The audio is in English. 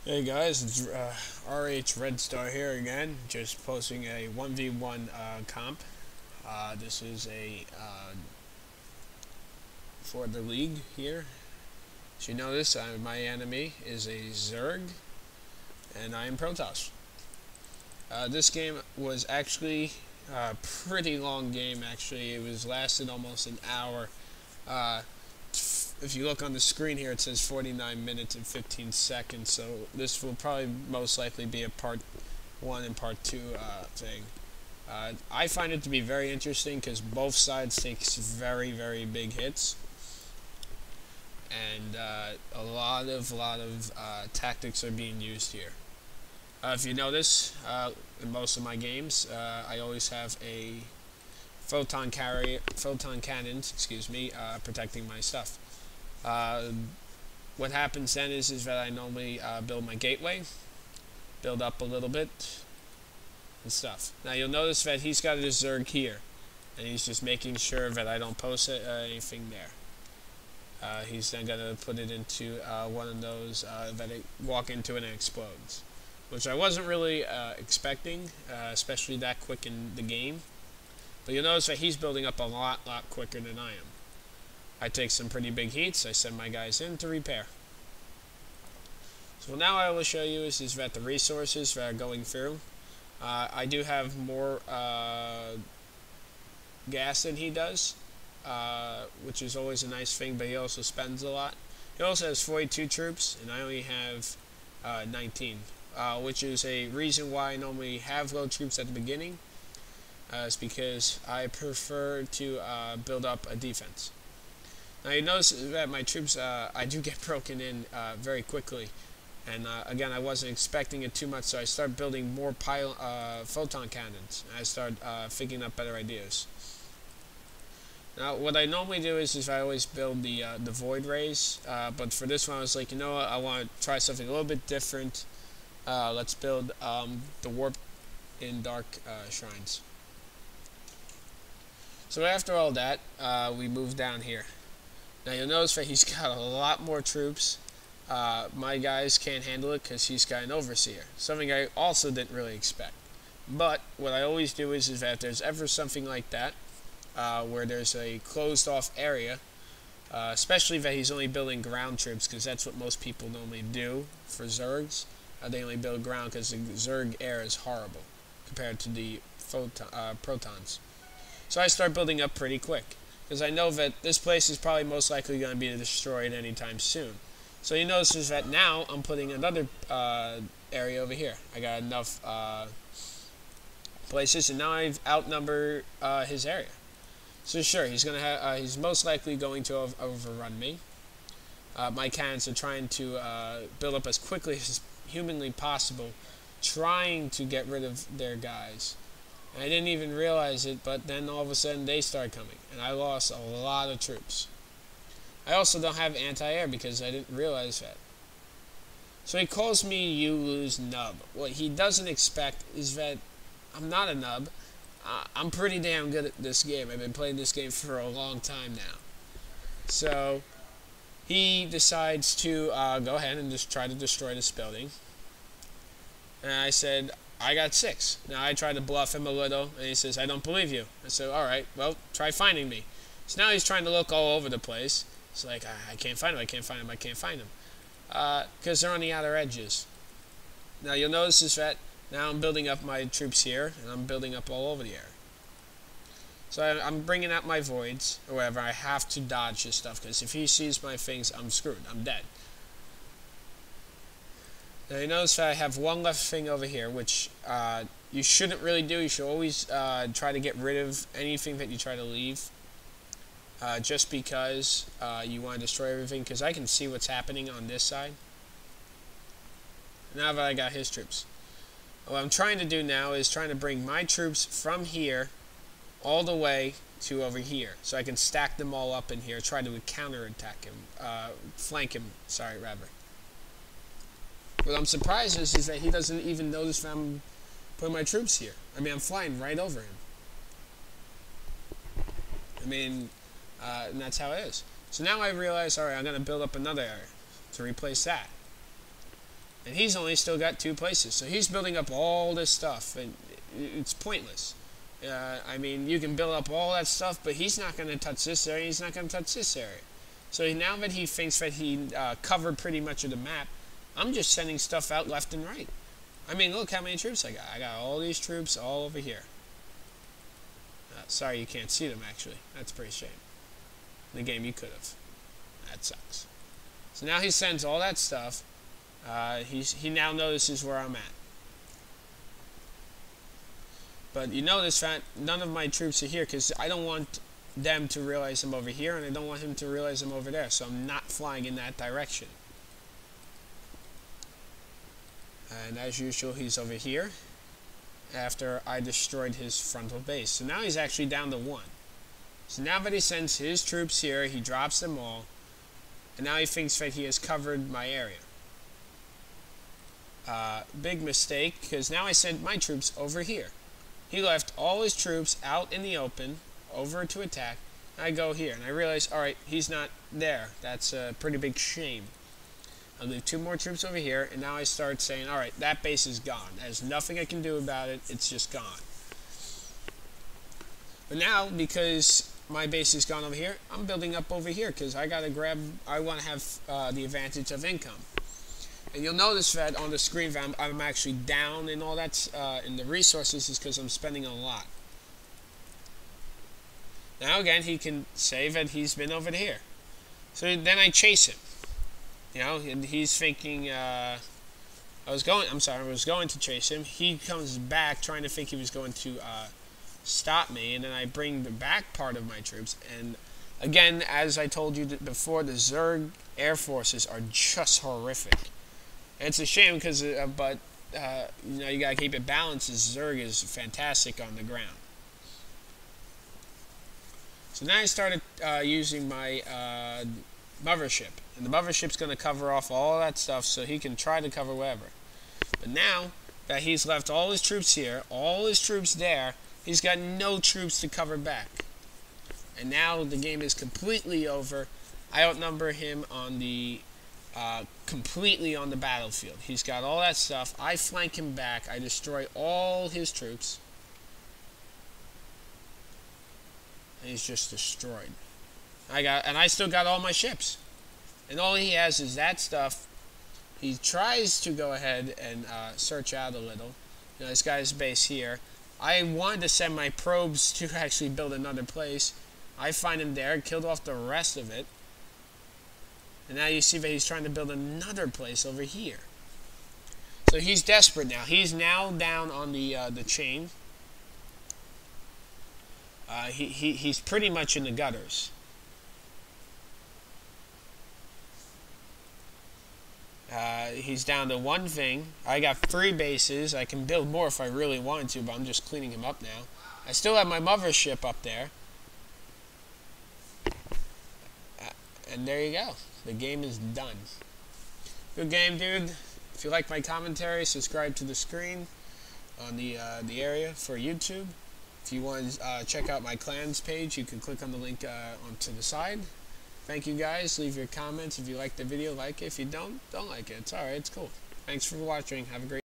Hey guys, it's RH Redstar here again, just posting a 1v1 comp. This is a for the league here. As you notice, my enemy is a Zerg, and I am Protoss. This game was actually a pretty long game. Actually, it was lasted almost an hour. Uh, if you look on the screen here, it says 49 minutes and 15 seconds, so this will probably most likely be a part 1 and part 2 thing. I find it to be very interesting because both sides take very, very big hits, and a lot of tactics are being used here. If you notice, in most of my games, I always have a photon cannons, protecting my stuff. What happens then is that I normally build my gateway, build up a little bit, and stuff. Now you'll notice that he's got his Zerg here, and he's just making sure that I don't post anything there. He's then going to put it into one of those that it walk into and it explodes, which I wasn't really expecting, especially that quick in the game. But you'll notice that he's building up a lot quicker than I am. I take some pretty big heats, I send my guys in to repair. So now I will show you is that the resources that are going through. I do have more gas than he does, which is always a nice thing, but he also spends a lot. He also has 42 troops, and I only have 19, which is a reason why I normally have low troops at the beginning. It's because I prefer to build up a defense. Now you notice that my troops, I do get broken in very quickly, and again I wasn't expecting it too much, so I start building more photon cannons. I start figuring out better ideas. Now what I normally do is I always build the void rays, but for this one I was like, you know what, I want to try something a little bit different. Let's build the warp in dark shrines. So after all that, we move down here. Now you'll notice that he's got a lot more troops. My guys can't handle it because he's got an overseer, something I also didn't really expect. But what I always do is that if there's ever something like that, where there's a closed off area, especially that he's only building ground troops, because that's what most people normally do for Zergs. They only build ground because the Zerg air is horrible compared to the Protons. So I start building up pretty quick, because I know that this place is probably most likely going to be destroyed anytime soon. So you notice is that now I'm putting another area over here. I got enough places, and now I've outnumbered his area. So sure, he's gonna have, he's most likely going to overrun me. My cannons are trying to build up as quickly as humanly possible, trying to get rid of their guys. I didn't even realize it, but then all of a sudden they started coming, and I lost a lot of troops. I also don't have anti-air because I didn't realize that. So he calls me "you lose nub." What he doesn't expect is that I'm not a nub. I'm pretty damn good at this game. I've been playing this game for a long time now. So he decides to go ahead and just try to destroy this building. And I said, I got 6. Now I tried to bluff him a little, and he says, I don't believe you. I said, alright, well, try finding me. So now he's trying to look all over the place. It's like, I can't find him, I can't find him, I can't find him. Because they're on the outer edges. Now you'll notice is that now I'm building up my troops here, and I'm building up all over the area. So I'm bringing out my voids, or whatever. I have to dodge this stuff, because if he sees my things, I'm screwed, I'm dead. Now you notice that I have one left thing over here, which you shouldn't really do. You should always try to get rid of anything that you try to leave, just because you want to destroy everything, because I can see what's happening on this side. Now that I got his troops. What I'm trying to do now is trying to bring my troops from here all the way to over here, so I can stack them all up in here, try to counterattack him, flank him, rather. What I'm surprised is that he doesn't even notice that I'm putting my troops here. I mean, I'm flying right over him. I mean, and that's how it is. So now I realize, alright, I'm going to build up another area to replace that. And he's only still got 2 places. So he's building up all this stuff, and it's pointless. I mean, you can build up all that stuff, but he's not going to touch this area, he's not going to touch this area. So now that he thinks that he covered pretty much of the map, I'm just sending stuff out left and right. I mean, look how many troops I got. I got all these troops all over here. Sorry you can't see them, actually. That's a pretty shame. In the game you could have. That sucks. So now he sends all that stuff. He now notices where I'm at. But you notice that none of my troops are here because I don't want them to realize I'm over here, and I don't want him to realize I'm over there. So I'm not flying in that direction. And as usual, he's over here after I destroyed his frontal base. So now he's actually down to 1. So now that he sends his troops here, he drops them all, and now he thinks that he has covered my area. Big mistake, because now I sent my troops over here. He left all his troops out in the open, over to attack. I go here, and I realize, alright, he's not there. That's a pretty big shame. I'll leave 2 more troops over here, and now I start saying, alright, that base is gone. There's nothing I can do about it, it's just gone. But now, because my base is gone over here, I'm building up over here, because I want to have the advantage of income. And you'll notice that on the screen that I'm actually down in all that, in the resources, is because I'm spending a lot. Now again, he can say that he's been over here. So then I chase him. You know, and he's thinking, I was going to chase him. He comes back trying to think he was going to stop me, and then I bring the back part of my troops. And again, as I told you before, the Zerg air forces are just horrific. And it's a shame because, you know, you gotta keep it balanced. Zerg is fantastic on the ground. So now I started using my mothership, and the mothership's going to cover off all that stuff so he can try to cover wherever. But now that he's left all his troops here, all his troops there, he's got no troops to cover back. And now the game is completely over. I outnumber him on the completely on the battlefield. He's got all that stuff. I flank him back. I destroy all his troops. And he's just destroyed. I still got all my ships. And all he has is that stuff. He tries to go ahead and search out a little. You know, this guy's base here. I wanted to send my probes to actually build another place. I find him there, killed off the rest of it. And now you see that he's trying to build another place over here. So he's desperate now. He's now down on the chain. He's pretty much in the gutters. He's down to 1 thing. I got 3 bases. I can build more if I really wanted to, but I'm just cleaning him up now. I still have my mothership up there. And there you go. The game is done. Good game, dude. If you like my commentary, subscribe to the screen on the area for YouTube. If you want to check out my clans page, you can click on the link onto the side. Thank you guys. Leave your comments. If you like the video, like it. If you don't like it. It's alright. It's cool. Thanks for watching. Have a great